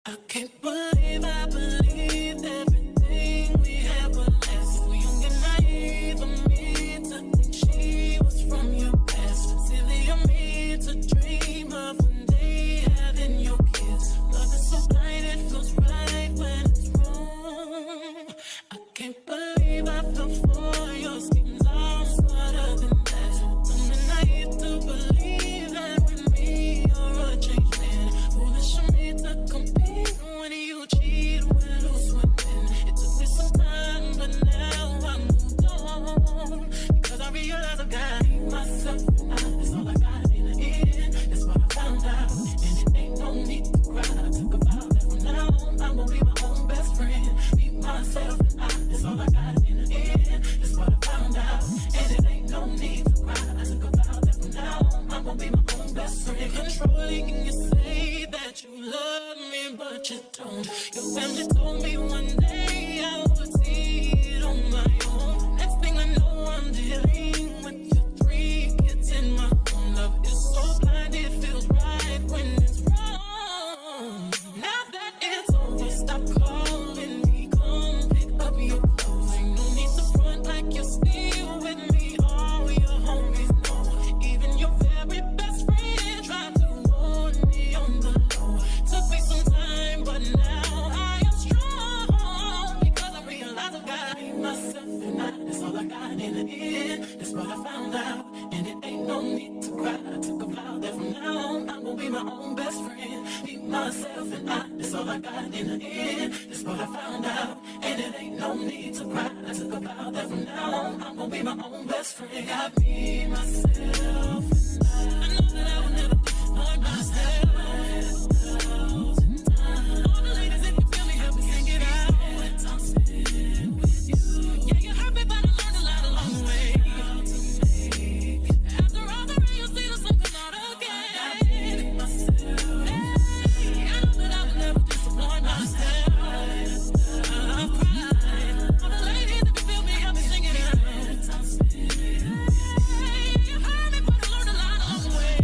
I can't believe I believed everything we had was last. So young and naive of me to think she was from your past. Silly of me to dream of one day having your kids. Love is so blind, it feels right when it's wrong. I can't believe I fell for your schemes. I'm smarter than that. Dumb and naive to believe that with me you're a changed man. Foolish of me to compete when you cheat, when lose, when win. It took me some time, but now I moved on. Because I realize I got myself and that's all I got in the end. That's what I found out. And it ain't no need to cry. I took a vow that from now on I'm gonna be my own best friend. Be myself and that's all I got in the end. That's what I found out. And it ain't no need to cry. I took a vow that from now on I'm gonna be my own best friend. Controlling, you say that you love me, but you don't. Your family told me one day I would see it on my own. Next thing I know, I'm dealing with your 3 kids in my own. Love is so blind, it feels right when it's wrong. Now that it's over, stop calling me. Come pick up your clothes. Ain't no need to front like you're still with me. All your homies know. Even your very best friend tried to warn me on the low. Took me some time, but now I am strong. Because I realize I got myself and that's all I got in the end. That's what I found out. And it ain't no need to cry. I took a vow that from now on I'm gonna be my own best friend. Be myself and that's all I got in the end. That's what I found out. And it ain't no need to cry. I took a vow that from now on I'm gonna be my own best friend. Got me, myself, and I know that I would never disappoint myself. All the ladies, if you feel me, help me sing it out. I'm sitting with you. Yeah, you hurt me, but I learned a lot along the way. After all the rain, you'll see the sun come out again. I know that I would never disappoint myself. I'm crying. All the ladies, if you feel me, help me sing it out. You hurt me, but I learned a lot along the way.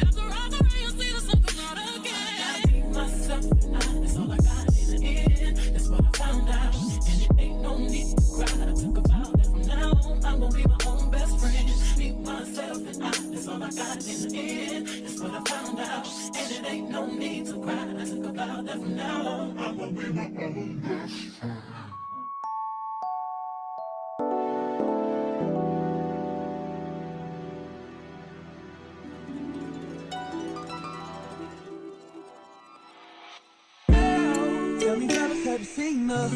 After all the rain, you'll see the sun come out again. I be myself and that's all I got in the end. That's what I found out. And it ain't no need to cry. I took a vow that from now on I'm gonna be my own best friend. Be myself and that's all I got in the end. That's what I found out. And it ain't no need to cry. I took a vow that from now on I'm gonna be my own best friend. Tell me, fellas, have you seen her?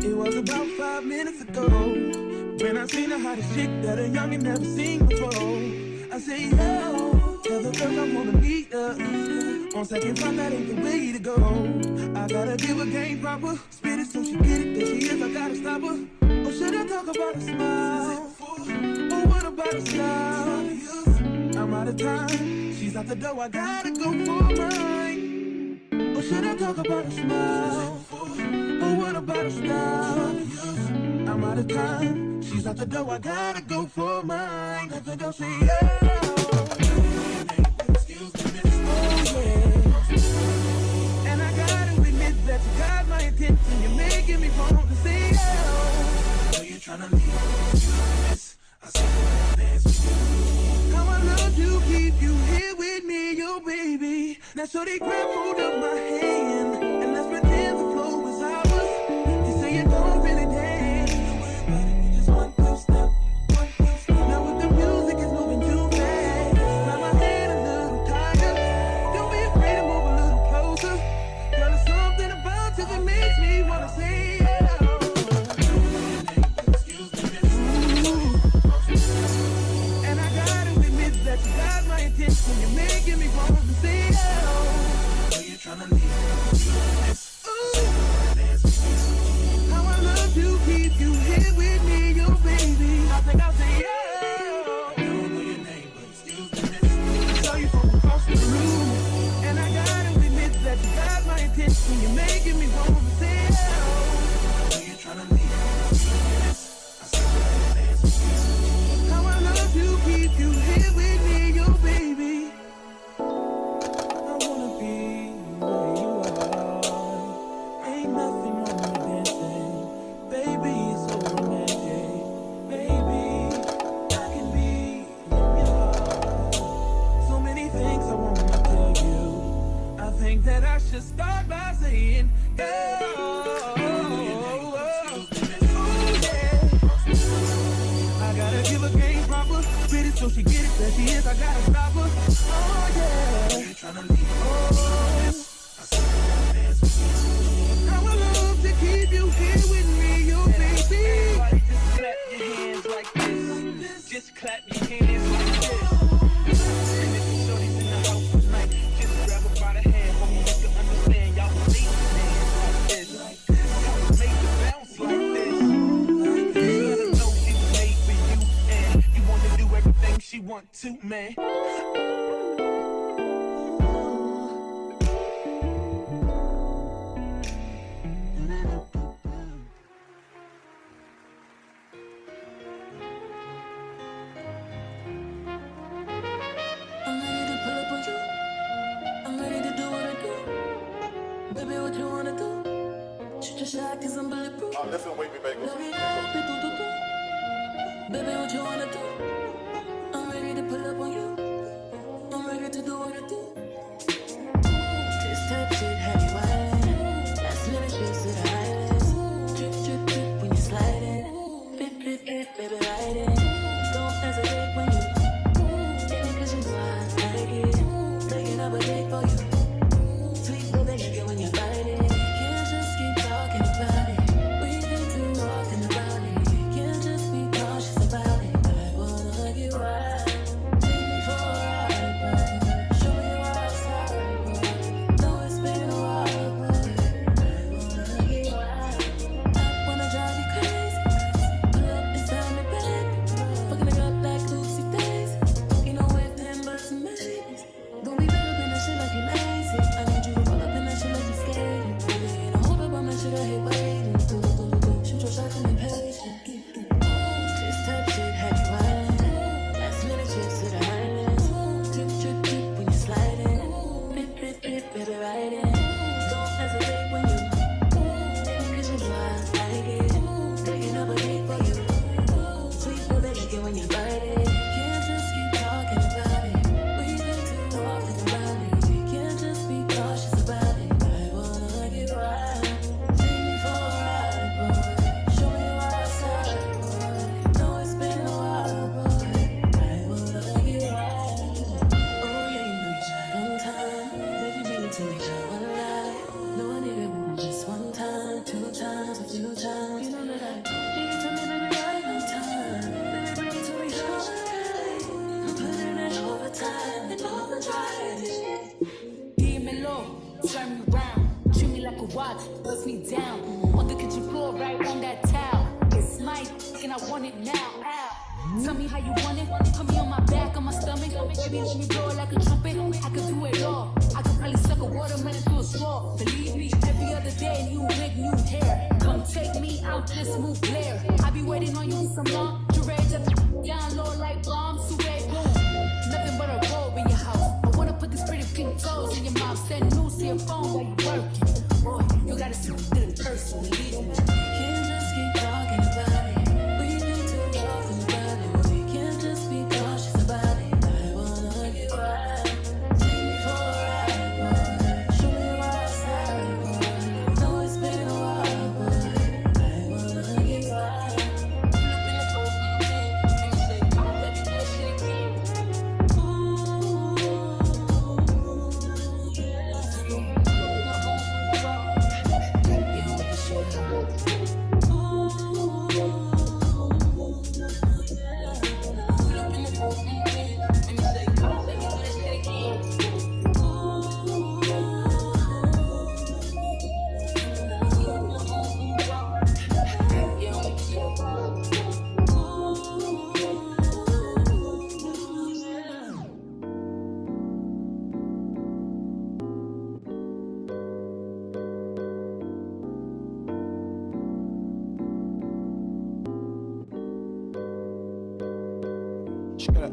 It was about 5 minutes ago when I seen the hottest chick that a youngin' never seen before. I say, yo, tell the girls I wanna meet her. On second thought, that ain't the way to go. I gotta give her game proper, spit it so she get it. There she is, I gotta stop her. Or should I talk about a smile? Or what about a style? I'm out of time, she's out the door, I gotta go for mine. Or should I talk about a smile? Or what about a style? I'm out of time, she's out the door, I gotta go for mine. Let the girl say, yeah. Excuse me, miss. Oh, yeah. And I gotta admit that you got my attention. You're making me want to say, oh. So you're trying to leave this. I said, dance with you. How I love you, keep you here with me, yo, baby. Now, so they grab hold of my hand, and let's pretend the flow is ours. You say you don't really dance. Just one, two step, one, two step. Now, with the music is moving too fast. Now, my head a little tired. Don't be afraid to move a little closer. Girl, there's something about you that makes me wanna say, yeah. That you got my attention, you're making me want to say, oh. So you're trying to leave. I should start by saying, yeah. I gotta give her game proper. Spit it so she get it where she is. I gotta stop her. Oh yeah. Tryna leave. Oh. I would love to keep you here with me, you baby. Just clap your hands like this. Just clap your hands like this. And if you shorty's in the house tonight, just grab her by the hand. Hope you can understand. Y'all will make the dance like this. Y'all will make the bounce like this. You gotta know she was made for you, and you wanna do everything she want to, man. Oh, listen, wait me, baby. Baby, what you wanna do? I'm ready to pull up on you. I'm ready to do what I do. This type shit have you wildin'. Last minute shit to the highlights. Drip, drip, drip when you sliding. Flip, flip, flip, baby, ride it. Don't hesitate when you get it, cause you know I like it. Taking up a date for you. Sweet baby, you get when you bite it. Can't just keep talking about it. We need to walk in the body. Can't just be cautious about it. I wanna get wild. Take me for a ride, boy. Show me your outside, boy. Know it's been a while, boy. I wanna get wild. I wanna drive you crazy. Pull up inside me, baby. Fucking it up like Lucy Daisy. You know with them birds and babies. Don't be back up in that shit like you lazy. I need you to roll up in that shit like you skating. Baby, don't hold up on that shit, I hate waiting. Shoot your shot and be patient. This type shit have you wildin'. Last minute shit to the highlands. Drip, drip, drip when you sliding. Flip, flip, flip, baby, ride it. Don't hesitate when you cause you know I like it. Taking up a date for you. Sweet baby, like it when you bite it. Can't just keep talking about it. We need to walk in the body. Can't just be cautious about it. I wanna get wild. Take me for a ride, boy. Show me your outside, boy. Know it's been a while, boy. I wanna get wild. Oh yeah, you know you shot on time. Baby, bring it to me, shot one light. No, I need it more, just one time, 2 times, a few times. You know that I need to me, baby, right on time. Baby, bring it to me, shot one light. I'm putting in overtime and overdrive. Dímelo, turn me round, treat me like a watch, bust me down. On the kitchen floor, right on that towel. It's my and I want it now. Ow. Tell me how you want it. Put me on my back, on my stomach. Baby, let me blow it like a trumpet. I could do it all. I could probably suck a watermelon through a straw. Believe me, every other day, new wig, new hair. Come take me out this smooth glare. I be waiting on you some long. Durage up down low like bombs. Suede boom. Nothing but a robe in your house. I wanna put these pretty pink toes in your mouth. Send news to your phone while you working. Boy, you gotta see the person. Believe me. Can't just keep talking about it. We need to talk about it. We can't just be cautious about it. I wanna get wild. Take me for a ride, boy. Show me your outside, boy. Know it's been a while, boy. I wanna get wild.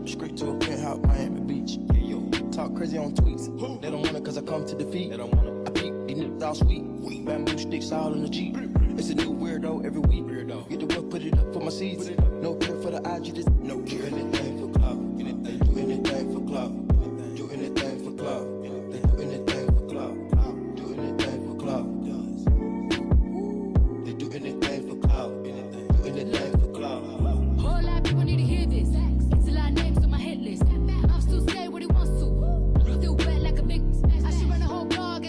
Straight to a penthouse, Miami Beach. Yeah, yo. Talk crazy on tweets. They don't want it cause I come to defeat. They don't want it. I peep, these niggas all sweet. Bamboo sticks all in the Jeep. It's a new weirdo every week. Get the work, put it up for my seeds. No care for the IG, just no care. Do anything for clout. Do anything for clout. Do anything for clout. Do anything for clout. Do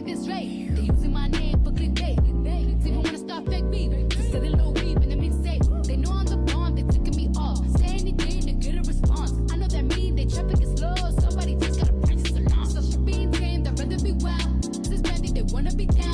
get this right. They using my name for clickbait. They even wanna start fake beef. Just selling low beef in the mixtape. They know I'm the bomb, they ticking me off. Say anything to get a response. I know that mean they traffic is slow. Somebody just gotta practice along. So being tame, they'd rather be wild. This bandit, they wanna be down.